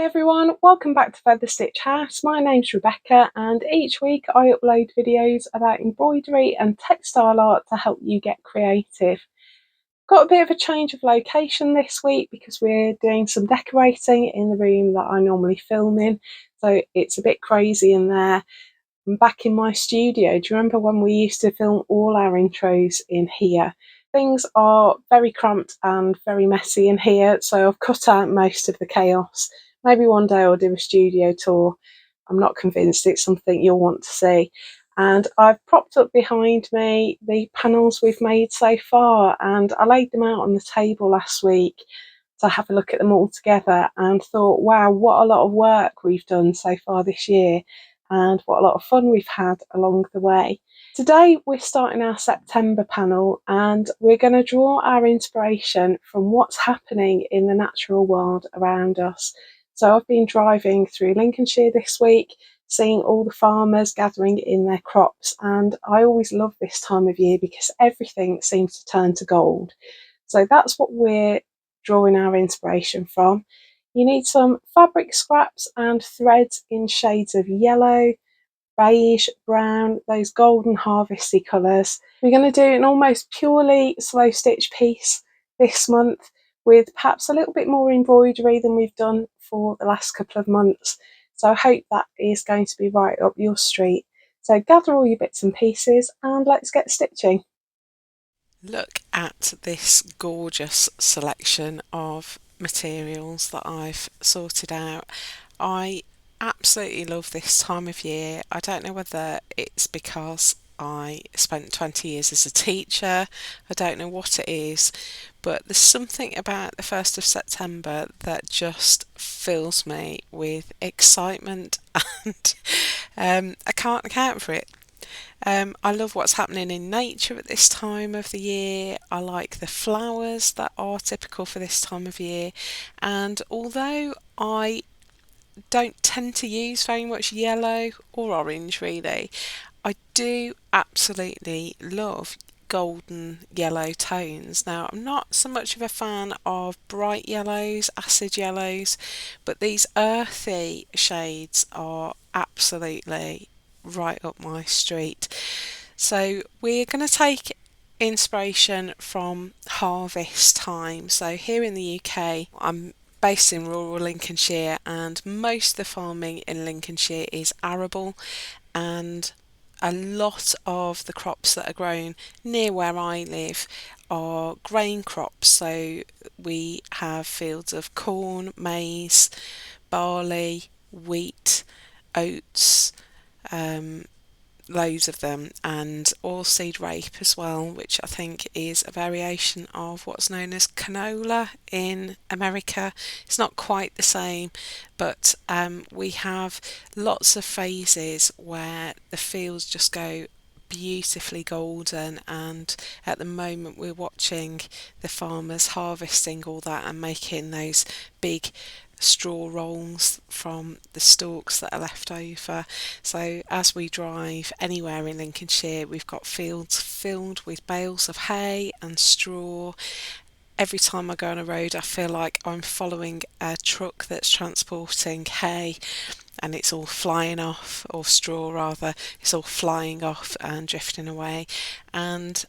Everyone, welcome back to Feather Stitch House. My name's Rebecca and each week I upload videos about embroidery and textile art to help you get creative. Got a bit of a change of location this week because we're doing some decorating in the room that I normally film in, so it's a bit crazy in there. I'm back in my studio. Do you remember when we used to film all our intros in here? Things are very cramped and very messy in here, so I've cut out most of the chaos. Maybe one day I'll do a studio tour. I'm not convinced it's something you'll want to see. And I've propped up behind me the panels we've made so far, and I laid them out on the table last week to have a look at them all together and thought, wow, what a lot of work we've done so far this year and what a lot of fun we've had along the way. Today we're starting our September panel and we're going to draw our inspiration from what's happening in the natural world around us. So I've been driving through Lincolnshire this week, seeing all the farmers gathering in their crops, and I always love this time of year because everything seems to turn to gold. So that's what we're drawing our inspiration from. You need some fabric scraps and threads in shades of yellow, beige, brown, those golden harvesty colours. We're going to do an almost purely slow stitch piece this month with perhaps a little bit more embroidery than we've done for the last couple of months. So I hope that is going to be right up your street. So gather all your bits and pieces and let's get stitching. Look at this gorgeous selection of materials that I've sorted out. I absolutely love this time of year. I don't know whether it's because I spent 20 years as a teacher, I don't know what it is, but there's something about the 1st of September that just fills me with excitement and I can't account for it. I love what's happening in nature at this time of the year. I like the flowers that are typical for this time of year. And although I don't tend to use very much yellow or orange really, I do absolutely love golden yellow tones. Now, I'm not so much of a fan of bright yellows, acid yellows, but these earthy shades are absolutely right up my street. So we're going to take inspiration from harvest time. So here in the UK, I'm based in rural Lincolnshire, and most of the farming in Lincolnshire is arable, and a lot of the crops that are grown near where I live are grain crops. So we have fields of corn, maize, barley, wheat, oats, um, loads of them, and oilseed rape as well, which I think is a variation of what's known as canola in America. It's not quite the same, but we have lots of phases where the fields just go beautifully golden, and at the moment we're watching the farmers harvesting all that and making those big straw rolls from the stalks that are left over. So as we drive anywhere in Lincolnshire, we've got fields filled with bales of hay and straw. Every time I go on a road, I feel like I'm following a truck that's transporting hay, and it's all flying off, or straw rather, it's all flying off and drifting away. And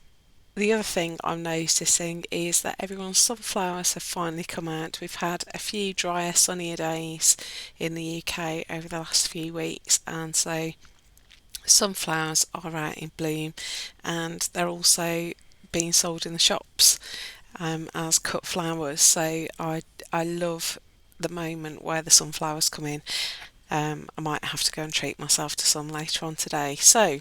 the other thing I'm noticing is that everyone's sunflowers have finally come out. We've had a few drier, sunnier days in the UK over the last few weeks, and so sunflowers are out in bloom, and they're also being sold in the shops as cut flowers. So I love the moment where the sunflowers come in. I might have to go and treat myself to some later on today. So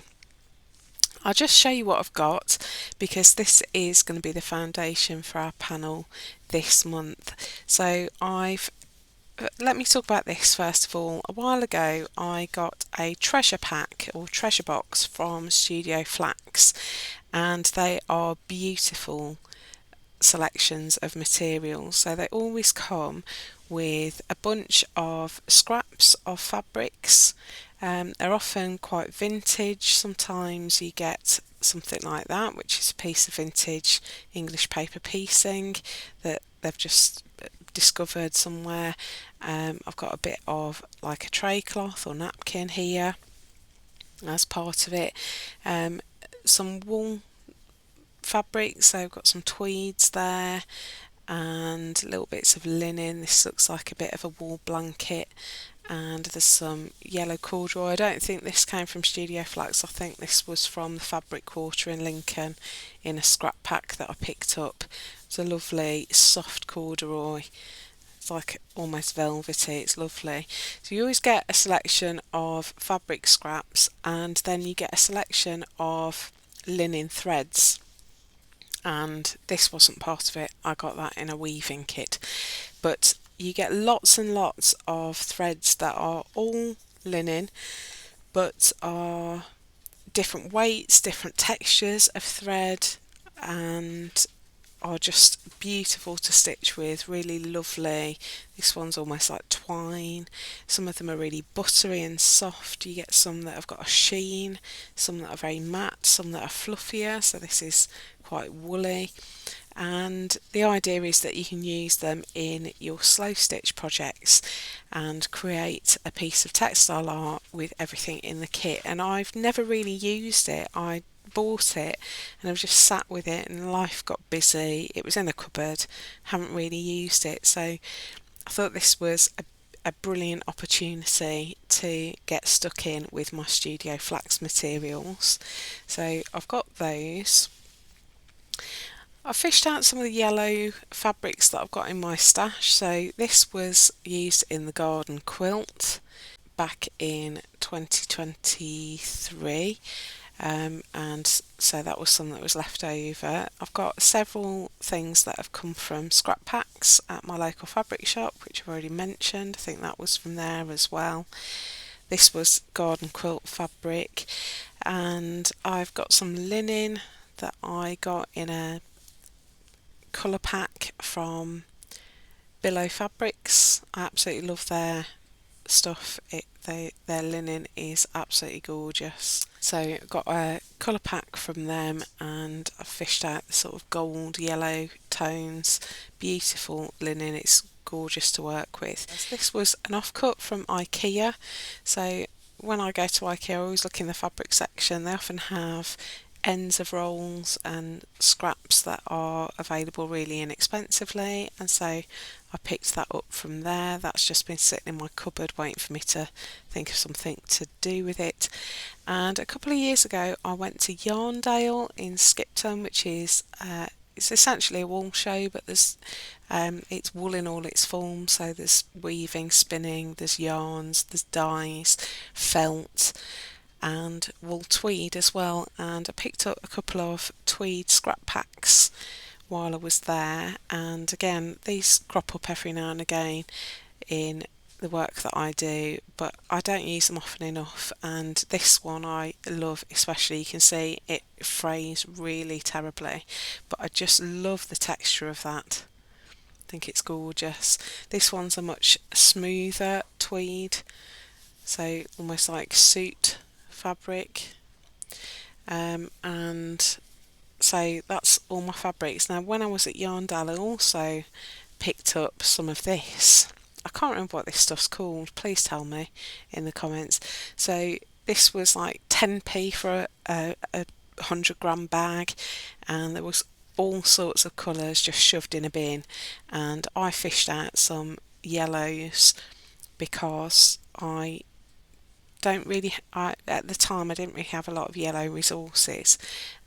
I'll just show you what I've got, because this is going to be the foundation for our panel this month. So let me talk about this first of all. A while ago I got a treasure pack or treasure box from Studio Flax, and they are beautiful selections of materials. So they always come with a bunch of scraps of fabrics. They're often quite vintage. Sometimes you get something like that, which is a piece of vintage English paper piecing that they've just discovered somewhere. I've got a bit of like a tray cloth or napkin here as part of it. Some wool fabric, so I've got some tweeds there and little bits of linen. This looks like a bit of a wool blanket, and there's some yellow corduroy. I don't think this came from Studio Flax. I think this was from the Fabric Quarter in Lincoln in a scrap pack that I picked up. It's a lovely soft corduroy. It's like almost velvety. It's lovely. So you always get a selection of fabric scraps, and then you get a selection of linen threads, and this wasn't part of it. I got that in a weaving kit. But you get lots and lots of threads that are all linen but are different weights, different textures of thread, and are just beautiful to stitch with, really lovely. This one's almost like twine. Some of them are really buttery and soft. You get some that have got a sheen, some that are very matte, some that are fluffier, so this is quite woolly. And the idea is that you can use them in your slow stitch projects and create a piece of textile art with everything in the kit. And I've never really used it. I bought it and I've just sat with it, and life got busy. It was in a cupboard, haven't really used it, so I thought this was a brilliant opportunity to get stuck in with my Studio Flax materials. So I've got those. I fished out some of the yellow fabrics that I've got in my stash. So this was used in the garden quilt back in 2023, and so that was some that was left over. I've got several things that have come from scrap packs at my local fabric shop, which I've already mentioned. I think that was from there as well. This was garden quilt fabric, and I've got some linen that I got in a colour pack from Billow Fabrics. I absolutely love their stuff. Their linen is absolutely gorgeous. So I got a colour pack from them, and I fished out the sort of gold yellow tones. Beautiful linen, it's gorgeous to work with. This was an offcut from IKEA. So when I go to IKEA, I always look in the fabric section. They often have ends of rolls and scraps that are available really inexpensively, and so I picked that up from there. That's just been sitting in my cupboard waiting for me to think of something to do with it. And a couple of years ago I went to Yarndale in Skipton, which is it's essentially a wool show, but there's it's wool in all its forms. So there's weaving, spinning, there's yarns, there's dyes, felt, and wool tweed as well. And I picked up a couple of tweed scrap packs while I was there, and again these crop up every now and again in the work that I do, but I don't use them often enough. And this one I love especially. You can see it frays really terribly, but I just love the texture of that. I think it's gorgeous. This one's a much smoother tweed, so almost like suit fabric, and so that's all my fabrics. Now when I was at Yarndale I also picked up some of this. I can't remember what this stuff's called, please tell me in the comments. So this was like 10p for a 100-gram bag, and there was all sorts of colours just shoved in a bin, and I fished out some yellows because I don't really at the time I didn't really have a lot of yellow resources,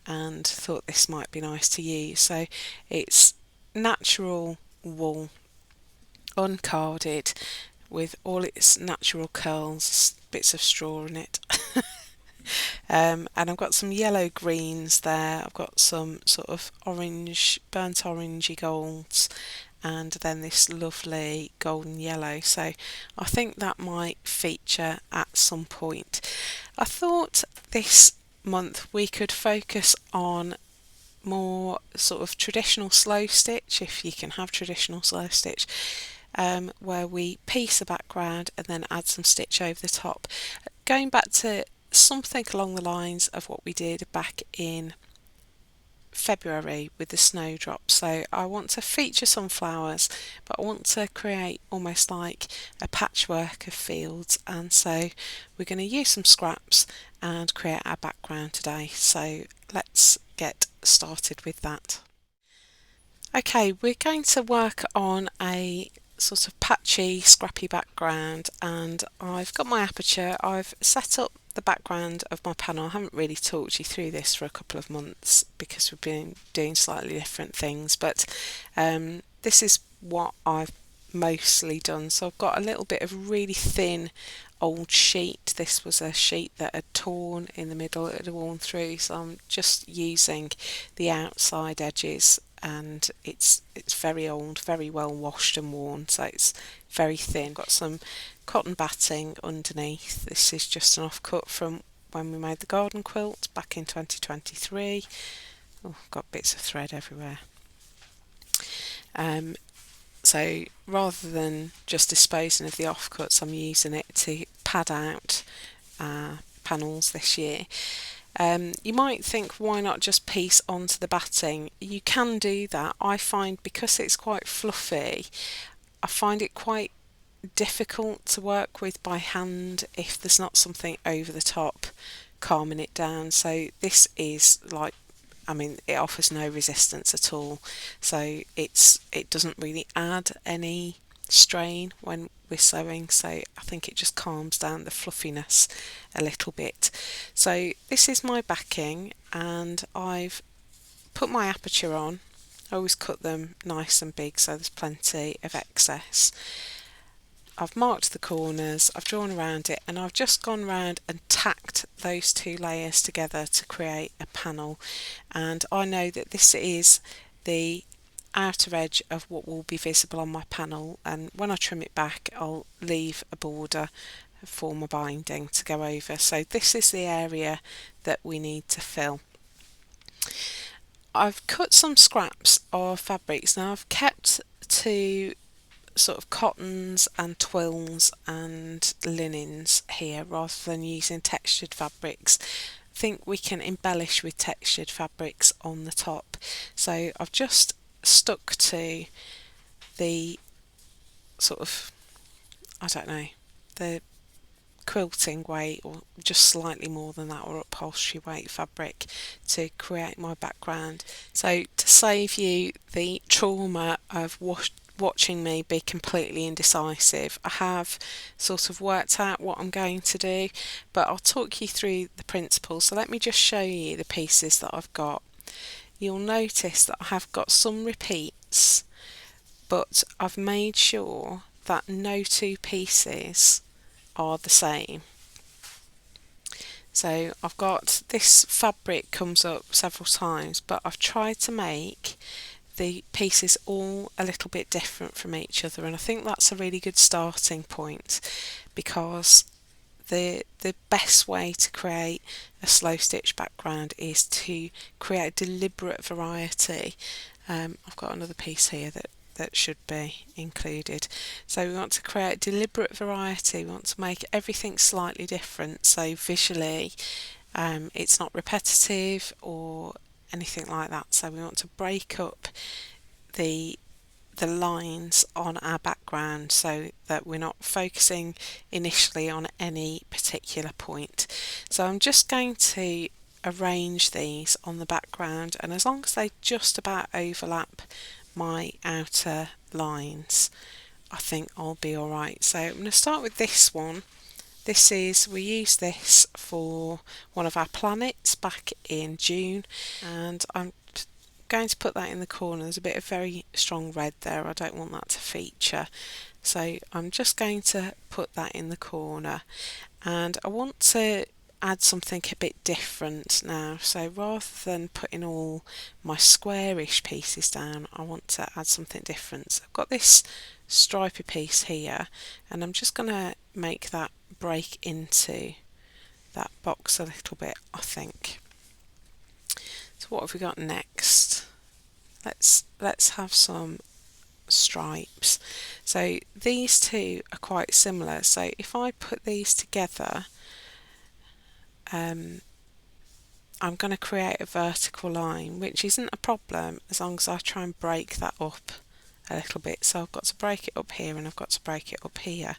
and thought this might be nice to use. So it's natural wool, uncarded, with all its natural curls, bits of straw in it. And I've got some yellow greens there. I've got some sort of orange, burnt orangey golds, and then this lovely golden yellow. So I think that might feature at some point. I thought this month we could focus on more sort of traditional slow stitch, if you can have traditional slow stitch, where we piece a background and then add some stitch over the top, going back to something along the lines of what we did back in February with the snowdrops, so I want to feature some flowers, but I want to create almost like a patchwork of fields, and so we're going to use some scraps and create our background today. So let's get started with that. Okay, we're going to work on a sort of patchy, scrappy background, and I've got my aperture. I've set up the background of my panel. I haven't really talked you through this for a couple of months because we've been doing slightly different things, but this is what I've mostly done. So I've got a little bit of really thin old sheet. This was a sheet that had torn in the middle, it had worn through, so I'm just using the outside edges, and it's very old, very well washed and worn, so it's very thin. Got some cotton batting underneath. This is just an offcut from when we made the garden quilt back in 2023. Oh, got bits of thread everywhere. So rather than just disposing of the offcuts, I'm using it to pad out panels this year. You might think, why not just piece onto the batting? You can do that. I find because it's quite fluffy, I find it quite difficult to work with by hand if there's not something over the top calming it down. So this is like, I mean, it offers no resistance at all, so it doesn't really add any strain when we're sewing, so I think it just calms down the fluffiness a little bit. So this is my backing, and I've put my aperture on. I always cut them nice and big so there's plenty of excess. I've marked the corners, I've drawn around it, and I've just gone around and tacked those two layers together to create a panel. And I know that this is the outer edge of what will be visible on my panel, and when I trim it back I'll leave a border for my binding to go over. So this is the area that we need to fill. I've cut some scraps of fabrics. Now I've kept to sort of cottons and twills and linens here rather than using textured fabrics. I think we can embellish with textured fabrics on the top, so I've just stuck to the sort of, I don't know, the quilting weight or just slightly more than that, or upholstery weight fabric to create my background. So to save you the trauma of watching me be completely indecisive, I have sort of worked out what I'm going to do, but I'll talk you through the principles. So let me just show you the pieces that I've got. You'll notice that I have got some repeats, but I've made sure that no two pieces are the same. So I've got this fabric comes up several times, but I've tried to make the pieces all a little bit different from each other, and I think that's a really good starting point, because the best way to create a slow stitch background is to create deliberate variety. I've got another piece here that should be included. So we want to create deliberate variety. We want to make everything slightly different, so visually it's not repetitive or anything like that. So we want to break up the lines on our background so that we're not focusing initially on any particular point. So I'm just going to arrange these on the background, and as long as they just about overlap my outer lines, I think I'll be alright. So I'm going to start with this one. We used this for one of our planets back in June, and I'm going to put that in the corner. There's a bit of very strong red there, I don't want that to feature, so I'm just going to put that in the corner, and I want to add something a bit different now. So rather than putting all my squarish pieces down, I want to add something different. So I've got this stripy piece here, and I'm just going to make that break into that box a little bit, I think. So what have we got next? Let's have some stripes. So these two are quite similar, so if I put these together, I'm going to create a vertical line, which isn't a problem as long as I try and break that up a little bit. So I've got to break it up here and I've got to break it up here.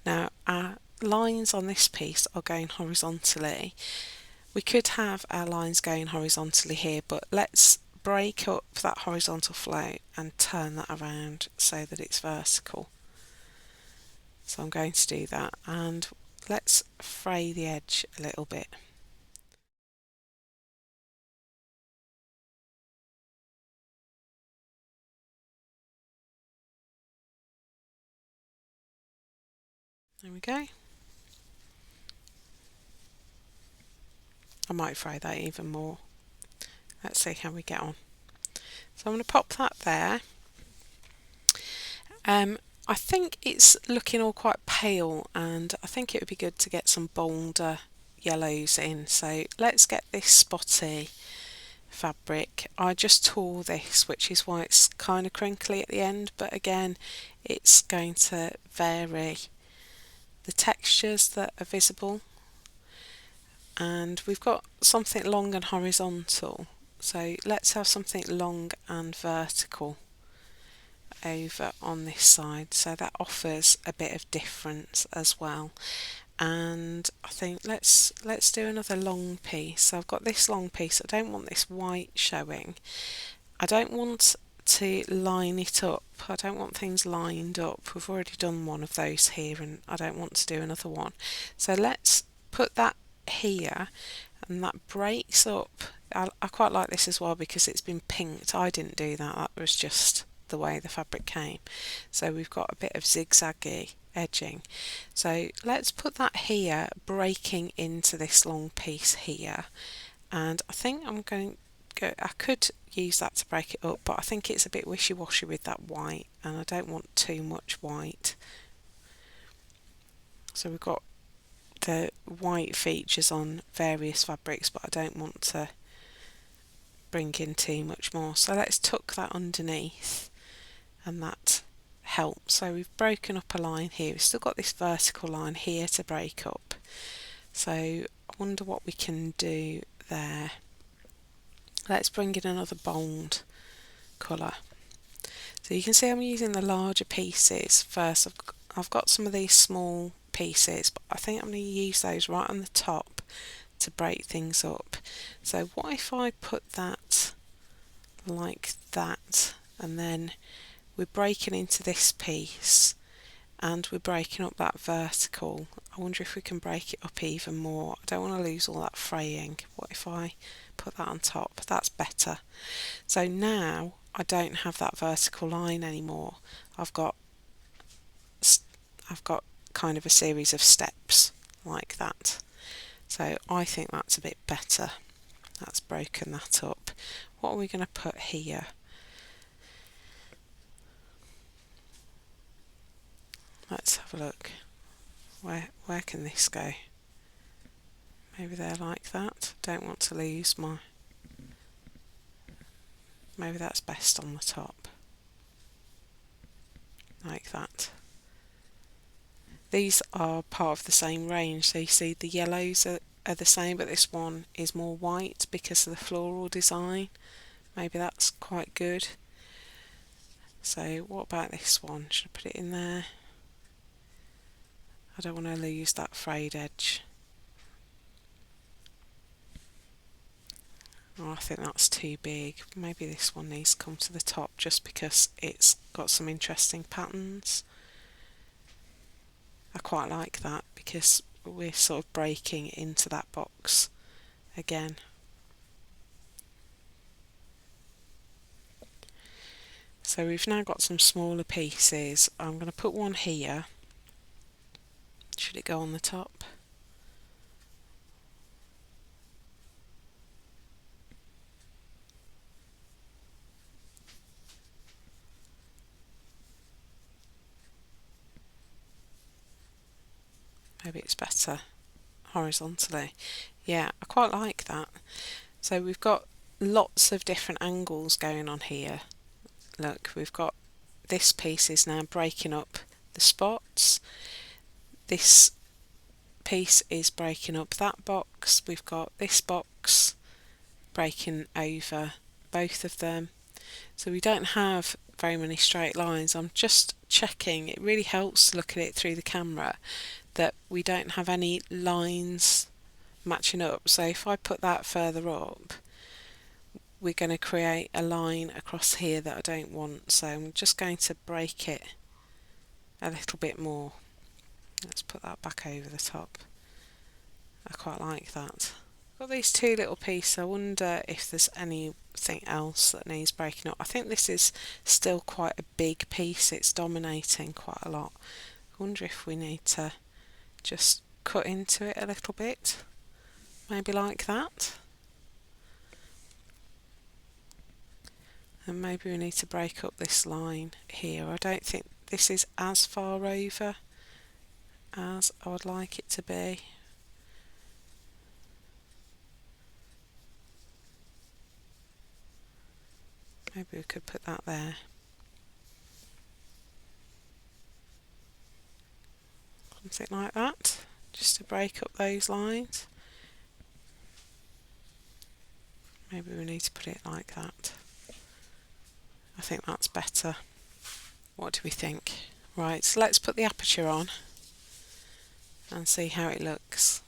Now our lines on this piece are going horizontally. We could have our lines going horizontally here, but let's break up that horizontal flow and turn that around so that it's vertical. So I'm going to do that, and let's fray the edge a little bit. There we go. I might fray that even more. Let's see how we get on. So I'm going to pop that there. I think it's looking all quite pale, and I think it would be good to get some bolder yellows in. So let's get this spotty fabric. I just tore this, which is why it's kind of crinkly at the end, but again it's going to vary the textures that are visible. And we've got something long and horizontal, so let's have something long and vertical over on this side, so that offers a bit of difference as well. And I think let's do another long piece. So I've got this long piece. I don't want this white showing. I don't want to line it up. I don't want things lined up. We've already done one of those here and I don't want to do another one. So let's put that here, and that breaks up. I quite like this as well because it's been pinked. I didn't do that. That was just the way the fabric came. So we've got a bit of zigzaggy edging. So let's put that here, breaking into this long piece here. And I think I'm going to go, I could use that to break it up, but I think it's a bit wishy-washy with that white and I don't want too much white. So we've got the white features on various fabrics, but I don't want to bring in too much more. So let's tuck that underneath, and that helps. So we've broken up a line here. We've still got this vertical line here to break up. So I wonder what we can do there. Let's bring in another bold colour. So you can see I'm using the larger pieces first. I've got some of these small pieces, but I think I'm going to use those right on the top to break things up. So what if I put that like that, and then we're breaking into this piece and we're breaking up that vertical. I wonder if we can break it up even more. I don't want to lose all that fraying. What if I put that on top? That's better. So now I don't have that vertical line anymore. I've got kind of a series of steps like that. So I think that's a bit better. That's broken that up. What are we going to put here? Let's have a look. Where can this go? Maybe they're like that. Don't want to lose my... Maybe that's best on the top. Like that. These are part of the same range, so you see the yellows are the same, but this one is more white because of the floral design. Maybe that's quite good. So what about this one? Should I put it in there? I don't want to lose that frayed edge. Oh, I think that's too big. Maybe this one needs to come to the top just because it's got some interesting patterns. I quite like that because we're sort of breaking into that box again. So we've now got some smaller pieces. I'm going to put one here. Should it go on the top? Maybe it's better horizontally. Yeah, I quite like that. So we've got lots of different angles going on here. Look, we've got this piece is now breaking up the spots. This piece is breaking up that box. We've got this box breaking over both of them, so we don't have very many straight lines. I'm just checking, it really helps to look at it through the camera, that we don't have any lines matching up. So if I put that further up, we're going to create a line across here that I don't want, so I'm just going to break it a little bit more. Let's put that back over the top. I quite like that. Got these two little pieces. I wonder if there's anything else that needs breaking up. I think this is still quite a big piece, it's dominating quite a lot. I wonder if we need to just cut into it a little bit, maybe like that. And maybe we need to break up this line here. I don't think this is as far over as I would like it to be. Maybe we could put that there. Something like that, just to break up those lines. Maybe we need to put it like that. I think that's better. What do we think? Right, so let's put the aperture on and see how it looks.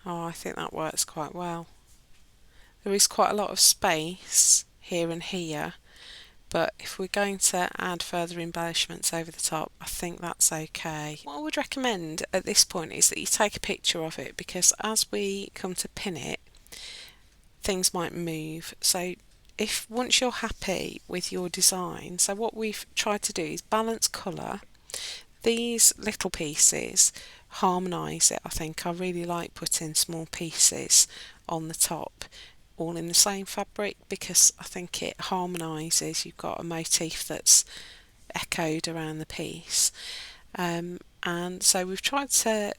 Oh, I think that works quite well. There is quite a lot of space here and here, but if we're going to add further embellishments over the top, I think that's okay. What I would recommend at this point is that you take a picture of it, because as we come to pin it, things might move. So if once you're happy with your design, so what we've tried to do is balance colour. These little pieces harmonise it. I think I really like putting small pieces on the top all in the same fabric, because I think it harmonises. You've got a motif that's echoed around the piece, and so we've tried to,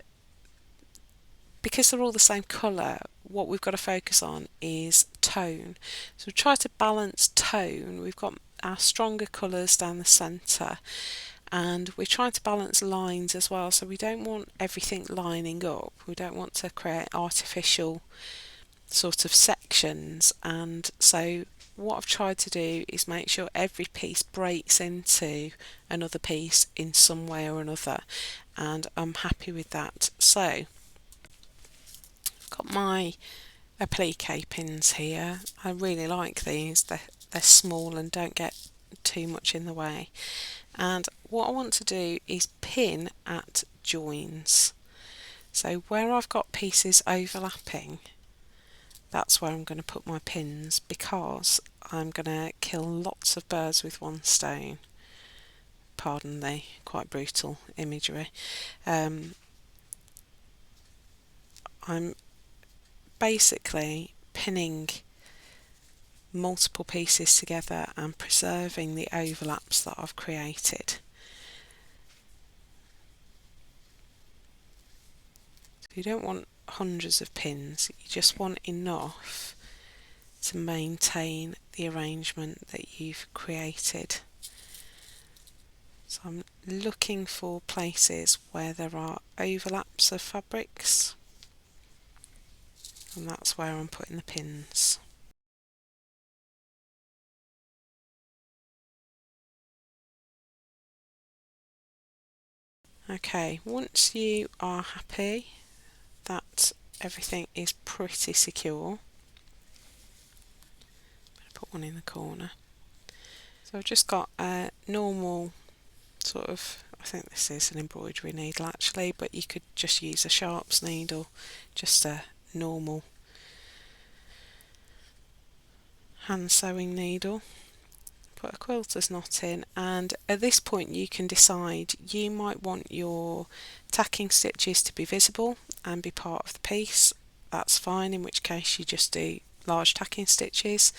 because they're all the same colour, what we've got to focus on is tone. So we try to balance tone. We've got our stronger colours down the centre, and we're trying to balance lines as well, so we don't want everything lining up. We don't want to create artificial sort of sections, and so what I've tried to do is make sure every piece breaks into another piece in some way or another, and I'm happy with that. So I've got my applique pins here. I really like these. They're small and don't get too much in the way, and what I want to do is pin at joins. So where I've got pieces overlapping, that's where I'm going to put my pins, because I'm going to kill lots of birds with one stone. Pardon the quite brutal imagery. I'm basically pinning multiple pieces together and preserving the overlaps that I've created. So you don't want hundreds of pins, you just want enough to maintain the arrangement that you've created. So I'm looking for places where there are overlaps of fabrics, and that's where I'm putting the pins. Okay, once you are happy that everything is pretty secure, I'm going to put one in the corner. So I've just got a normal sort of, I think this is an embroidery needle actually, but you could just use a sharps needle, just a normal hand sewing needle. Put a quilter's knot in, and at this point you can decide, you might want your tacking stitches to be visible and be part of the piece. That's fine, in which case you just do large tacking stitches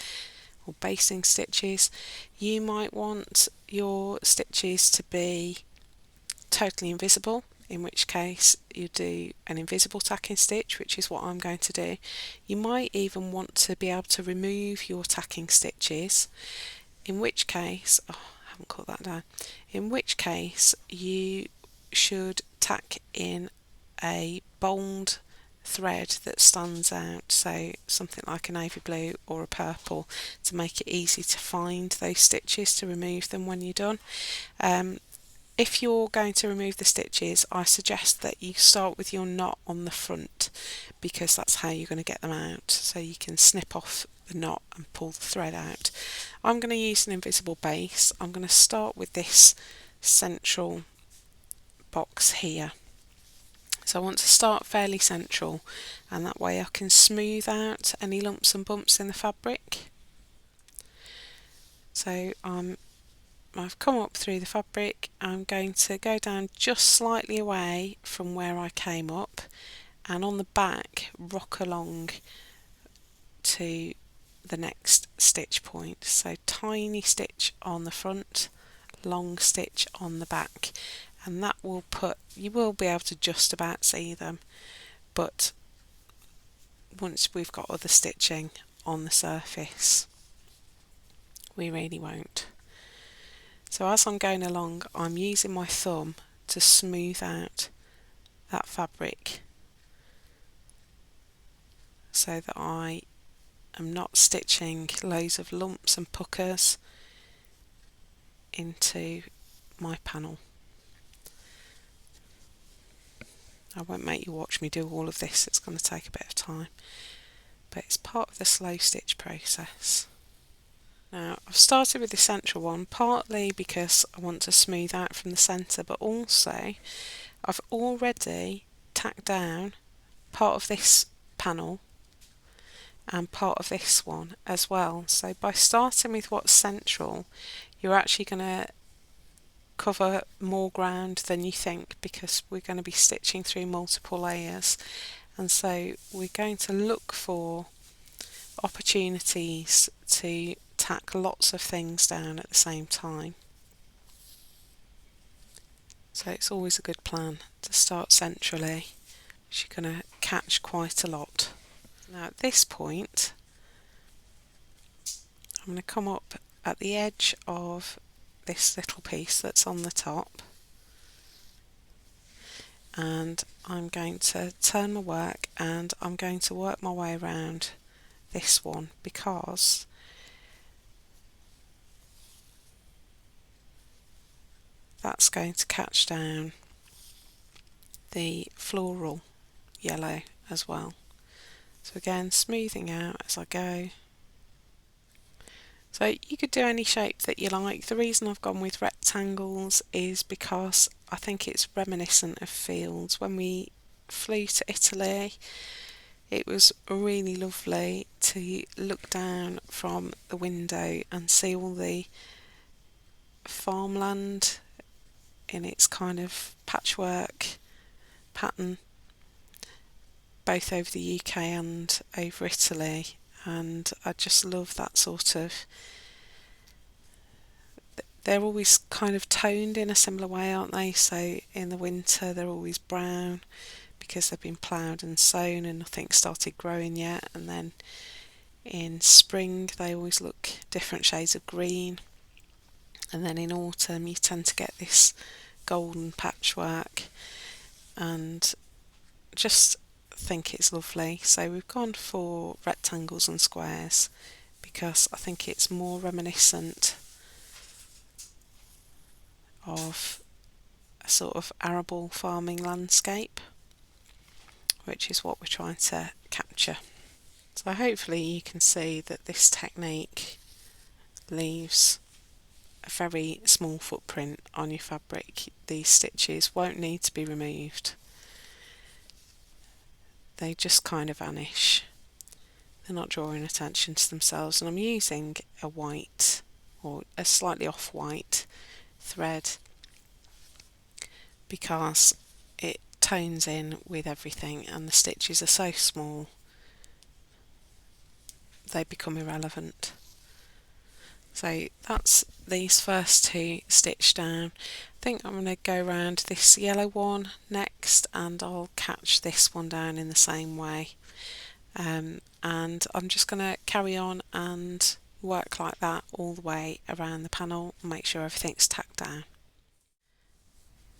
or basting stitches. You might want your stitches to be totally invisible, in which case you do an invisible tacking stitch, which is what I'm going to do. You might even want to be able to remove your tacking stitches, in which case, oh, I haven't cut that down, in which case you should tack in a bold thread that stands out, so something like a navy blue or a purple, to make it easy to find those stitches to remove them when you're done. If you're going to remove the stitches, I suggest that you start with your knot on the front, because that's how you're going to get them out, so you can snip off the knot and pull the thread out. I'm going to use an invisible base. I'm going to start with this central box here. So I want to start fairly central, and that way I can smooth out any lumps and bumps in the fabric. So I've come up through the fabric. I'm going to go down just slightly away from where I came up, and on the back rock along to the next stitch point. So tiny stitch on the front, long stitch on the back, and that will you will be able to just about see them, but once we've got other stitching on the surface, we really won't. So as I'm going along, I'm using my thumb to smooth out that fabric so that I am not stitching loads of lumps and puckers into my panel. I won't make you watch me do all of this, it's going to take a bit of time, but it's part of the slow stitch process. Now I've started with the central one, partly because I want to smooth out from the centre, but also I've already tacked down part of this panel and part of this one as well. So by starting with what's central, you're actually going to cover more ground than you think, because we're going to be stitching through multiple layers, and so we're going to look for opportunities to tack lots of things down at the same time. So it's always a good plan to start centrally, because you're going to catch quite a lot. Now at this point I'm going to come up at the edge of this little piece that's on the top, and I'm going to turn my work and I'm going to work my way around this one, because that's going to catch down the floral yellow as well. So again, smoothing out as I go. So you could do any shape that you like. The reason I've gone with rectangles is because I think it's reminiscent of fields. When we flew to Italy, it was really lovely to look down from the window and see all the farmland in its kind of patchwork pattern, both over the UK and over Italy, and I just love that sort of, they're always kind of toned in a similar way, aren't they? So in the winter they're always brown because they've been ploughed and sown and nothing started growing yet, and then in spring they always look different shades of green, and then in autumn you tend to get this golden patchwork, and just think it's lovely. So we've gone for rectangles and squares because I think it's more reminiscent of a sort of arable farming landscape, which is what we're trying to capture. So hopefully you can see that this technique leaves a very small footprint on your fabric. These stitches won't need to be removed. They just kind of vanish. They're not drawing attention to themselves, and I'm using a white or a slightly off-white thread because it tones in with everything, and the stitches are so small they become irrelevant. So that's these first two stitched down. I think I'm going to go around this yellow one next, and I'll catch this one down in the same way, and I'm just going to carry on and work like that all the way around the panel and make sure everything's tacked down.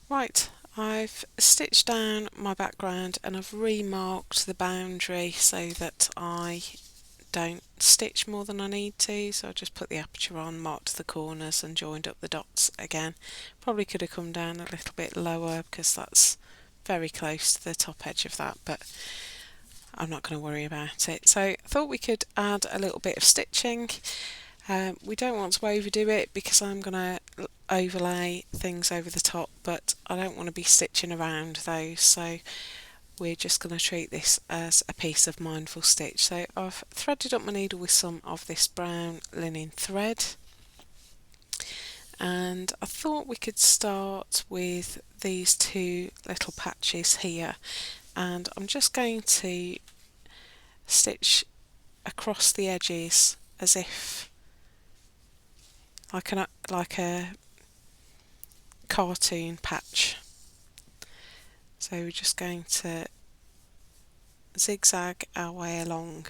Right, I've stitched down my background and I've remarked the boundary so that I don't stitch more than I need to, so I just put the aperture on, marked the corners and joined up the dots again. Probably could have come down a little bit lower because that's very close to the top edge of that, but I'm not going to worry about it. So I thought we could add a little bit of stitching. We don't want to overdo it because I'm going to overlay things over the top, but I don't want to be stitching around those, so we're just going to treat this as a piece of mindful stitch. So I've threaded up my needle with some of this brown linen thread, and I thought we could start with these two little patches here, and I'm just going to stitch across the edges as if like a cartoon patch. So we're just going to zigzag our way along.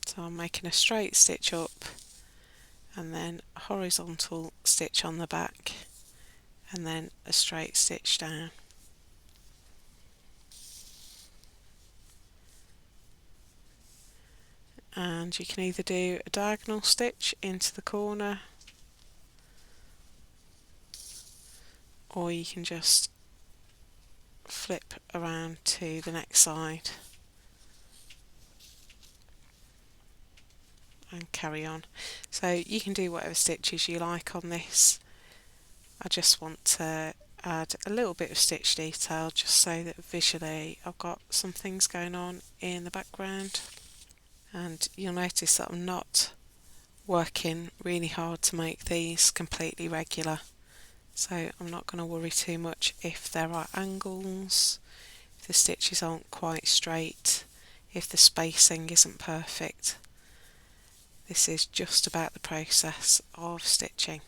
So I'm making a straight stitch up and then a horizontal stitch on the back and then a straight stitch down. And you can either do a diagonal stitch into the corner, or you can just flip around to the next side and carry on. So you can do whatever stitches you like on this. I just want to add a little bit of stitch detail just so that visually I've got some things going on in the background. And you'll notice that I'm not working really hard to make these completely regular, so I'm not going to worry too much if there are angles, if the stitches aren't quite straight, if the spacing isn't perfect. This is just about the process of stitching.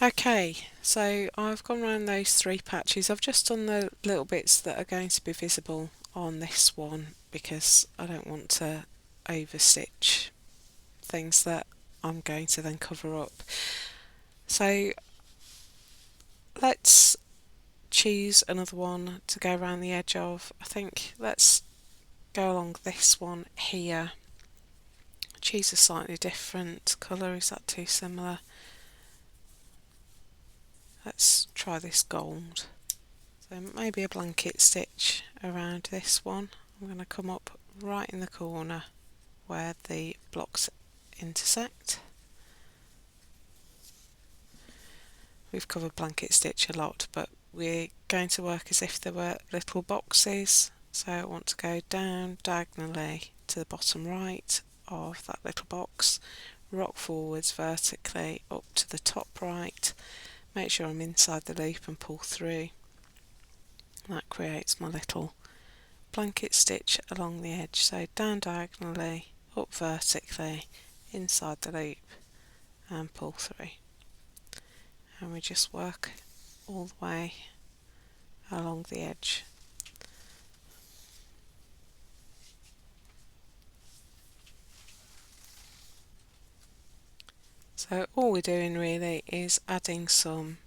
Okay, so I've gone around those three patches. I've just done the little bits that are going to be visible on this one because I don't want to overstitch things that I'm going to then cover up. So let's choose another one to go around the edge of. I think let's go along this one here. Choose a slightly different colour. Is that too similar? Let's try this gold. So maybe a blanket stitch around this one. I'm going to come up right in the corner where the blocks intersect. We've covered blanket stitch a lot, but we're going to work as if there were little boxes. So I want to go down diagonally to the bottom right of that little box, rock forwards vertically up to the top right, make sure I'm inside the loop and pull through. That creates my little blanket stitch along the edge. So down diagonally, up vertically, inside the loop and pull through. And we just work all the way along the edge. So all we're doing really is adding some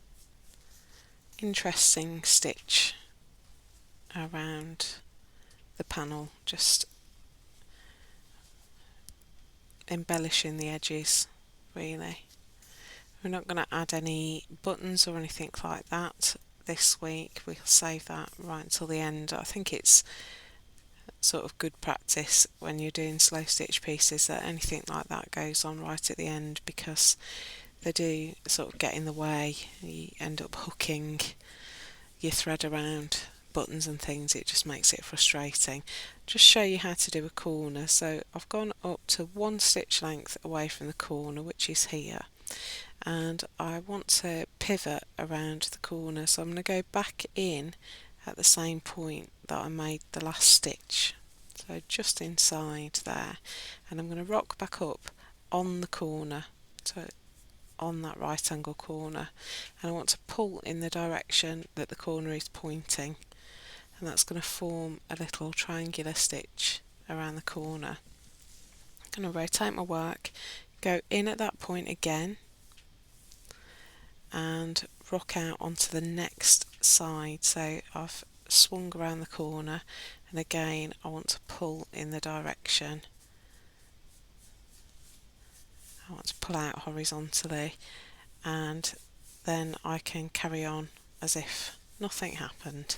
interesting stitch around the panel, just embellishing the edges really. We're not going to add any buttons or anything like that this week. We'll save that right until the end. I think it's sort of good practice when you're doing slow stitch pieces that anything like that goes on right at the end, because they do sort of get in the way. You end up hooking your thread around buttons and things. It just makes it frustrating. Just show you how to do a corner. So I've gone up to one stitch length away from the corner, which is here, and I want to pivot around the corner, so I'm going to go back in at the same point that I made the last stitch, so just inside there, and I'm going to rock back up on the corner, so on that right angle corner, and I want to pull in the direction that the corner is pointing, and that's going to form a little triangular stitch around the corner. I'm going to rotate my work, go in at that point again, and rock out onto the next side. So I've swung around the corner, and again I want to pull in the direction. I want to pull out horizontally, and then I can carry on as if nothing happened.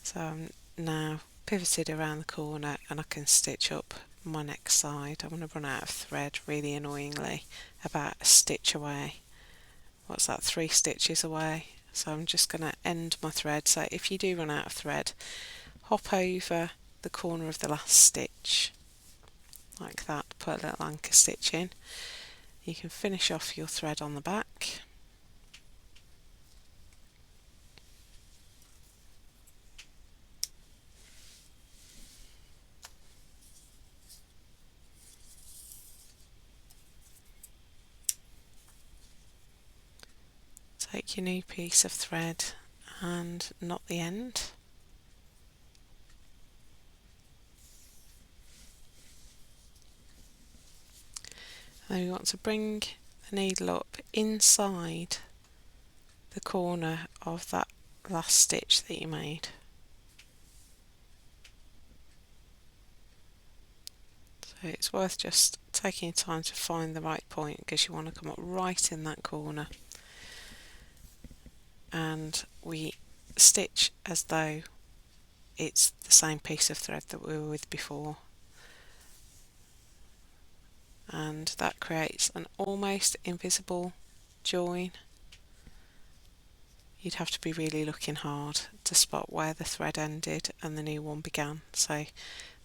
So I'm now pivoted around the corner and I can stitch up my next side. I'm going to run out of thread really annoyingly, about a stitch away. What's that, 3 stitches away? So I'm just going to end my thread. So if you do run out of thread, hop over the corner of the last stitch like that, put a little anchor stitch in. You can finish off your thread on the back. Take your new piece of thread and knot the end. Then we want to bring the needle up inside the corner of that last stitch that you made. So it's worth just taking your time to find the right point, because you want to come up right in that corner. And we stitch as though it's the same piece of thread that we were with before, and that creates an almost invisible join. You'd have to be really looking hard to spot where the thread ended and the new one began. So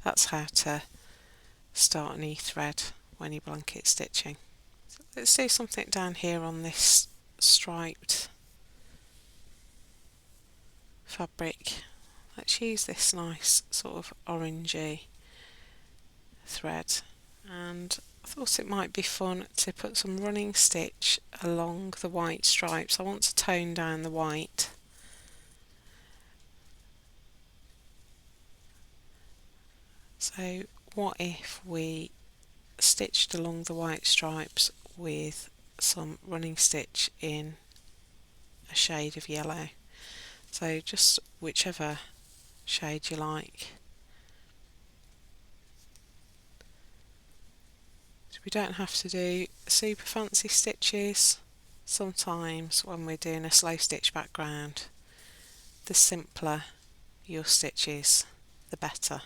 that's how to start a new thread when you're blanket stitching. So let's do something down here on this striped fabric. Let's use this nice sort of orangey thread, and I thought it might be fun to put some running stitch along the white stripes. I want to tone down the white. So what if we stitched along the white stripes with some running stitch in a shade of yellow? So just whichever shade you like. So we don't have to do super fancy stitches. Sometimes when we're doing a slow stitch background, the simpler your stitches, the better.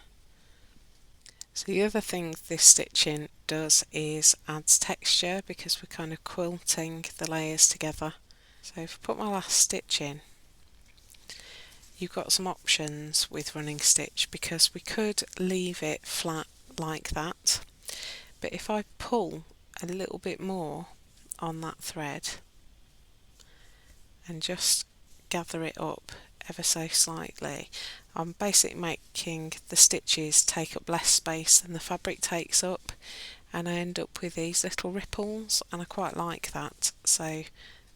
So the other thing this stitching does is adds texture, because we're kind of quilting the layers together. So if I put my last stitch in, you've got some options with running stitch, because we could leave it flat like that, but if I pull a little bit more on that thread and just gather it up ever so slightly, I'm basically making the stitches take up less space than the fabric takes up, and I end up with these little ripples, and I quite like that. So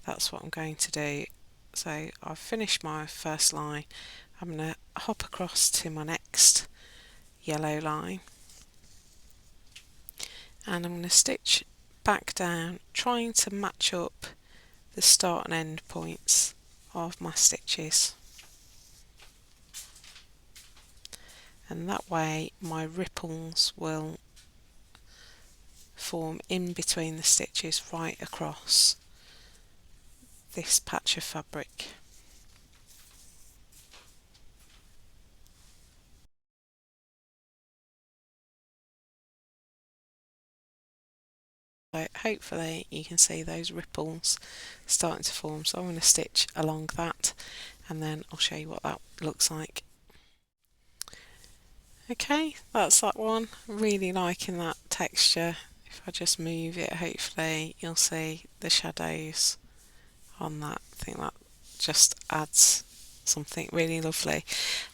that's what I'm going to do. So I've finished my first line. I'm going to hop across to my next yellow line, and I'm going to stitch back down, trying to match up the start and end points of my stitches, and that way my ripples will form in between the stitches right across this patch of fabric. So hopefully you can see those ripples starting to form. So I'm going to stitch along that, and then I'll show you what that looks like. Okay, that's that one. Really liking that texture. If I just move it, hopefully you'll see the shadows on that. I think that just adds something really lovely.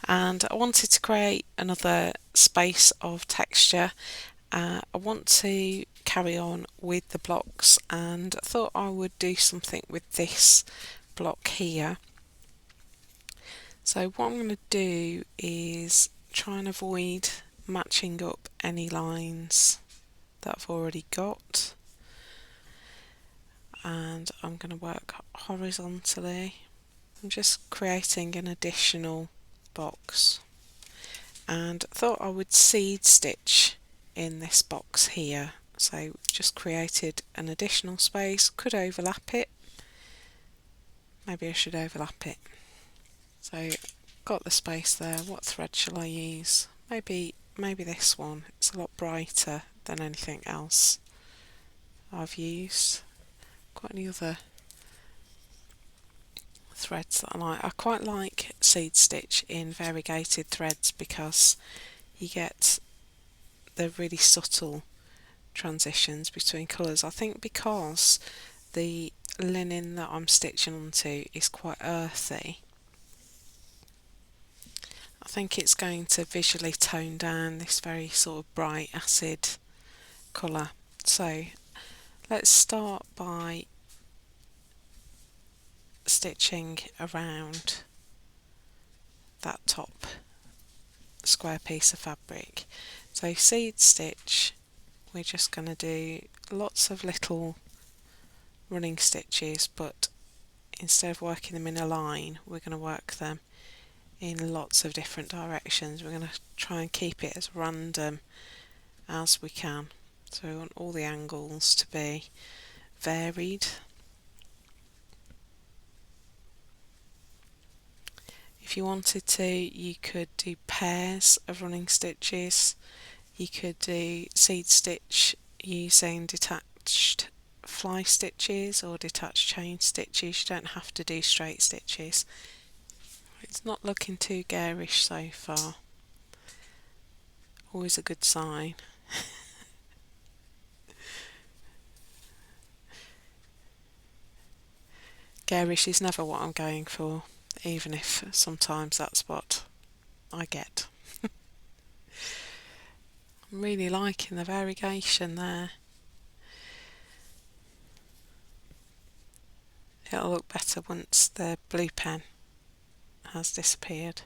And I wanted to create another space of texture. I want to carry on with the blocks, and I thought I would do something with this block here. So what I'm going to do is try and avoid matching up any lines that I've already got, and I'm going to work horizontally. I'm just creating an additional box and thought I would seed stitch in this box here. So just created an additional space, could overlap it. Maybe I should overlap it. So got the space there. What thread shall I use? Maybe this one. It's a lot brighter than anything else I've used. Got any other threads that I like? I quite like seed stitch in variegated threads because you get the really subtle transitions between colours. I think because the linen that I'm stitching onto is quite earthy, I think it's going to visually tone down this very sort of bright acid colour. So let's start by stitching around that top square piece of fabric. So seed stitch, we're just going to do lots of little running stitches, but instead of working them in a line, we're going to work them in lots of different directions. We're going to try and keep it as random as we can. So we want all the angles to be varied. If you wanted to, you could do pairs of running stitches. You could do seed stitch using detached fly stitches or detached chain stitches. You don't have to do straight stitches. It's not looking too garish so far. Always a good sign. Garish is never what I'm going for, even if sometimes that's what I get. I'm really liking the variegation there. It'll look better once the blue pen has disappeared.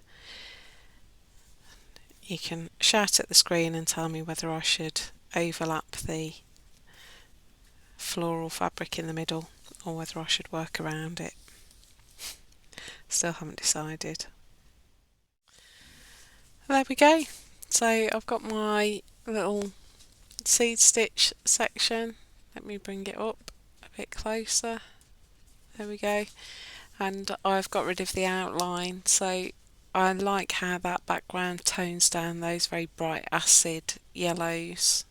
You can shout at the screen and tell me whether I should overlap the floral fabric in the middle or whether I should work around it. Still haven't decided. There we go. So I've got my little seed stitch section. Let me bring it up a bit closer. There we go. And I've got rid of the outline, so I like how that background tones down those very bright acid yellows,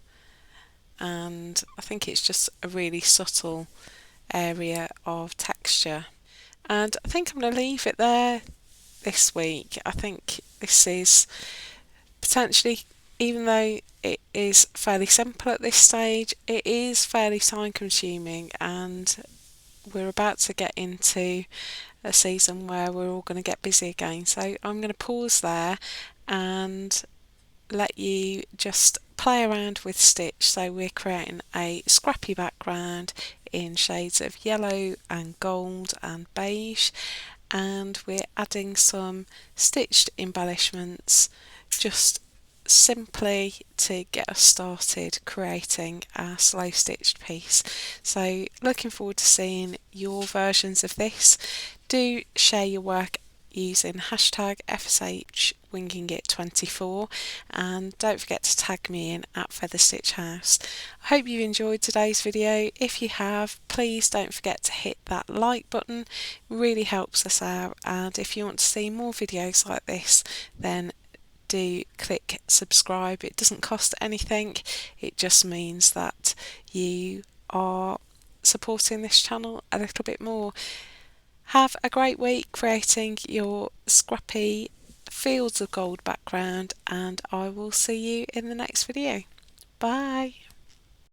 and I think it's just a really subtle area of texture. And I think I'm going to leave it there this week. I think this is potentially, even though it is fairly simple at this stage, it is fairly time consuming, and we're about to get into a season where we're all going to get busy again. So I'm going to pause there and let you just play around with stitch. So we're creating a scrappy background in shades of yellow and gold and beige, and we're adding some stitched embellishments just simply to get us started creating our slow stitched piece. So looking forward to seeing your versions of this. Do share your work using hashtag FSH Winging It 24, and don't forget to tag me in at Feather Stitch House. I hope you enjoyed today's video. If you have, please don't forget to hit that like button. It really helps us out, and if you want to see more videos like this, then do click subscribe. It doesn't cost anything, it just means that you are supporting this channel a little bit more. Have a great week creating your scrappy fields of gold background, and I will see you in the next video. Bye!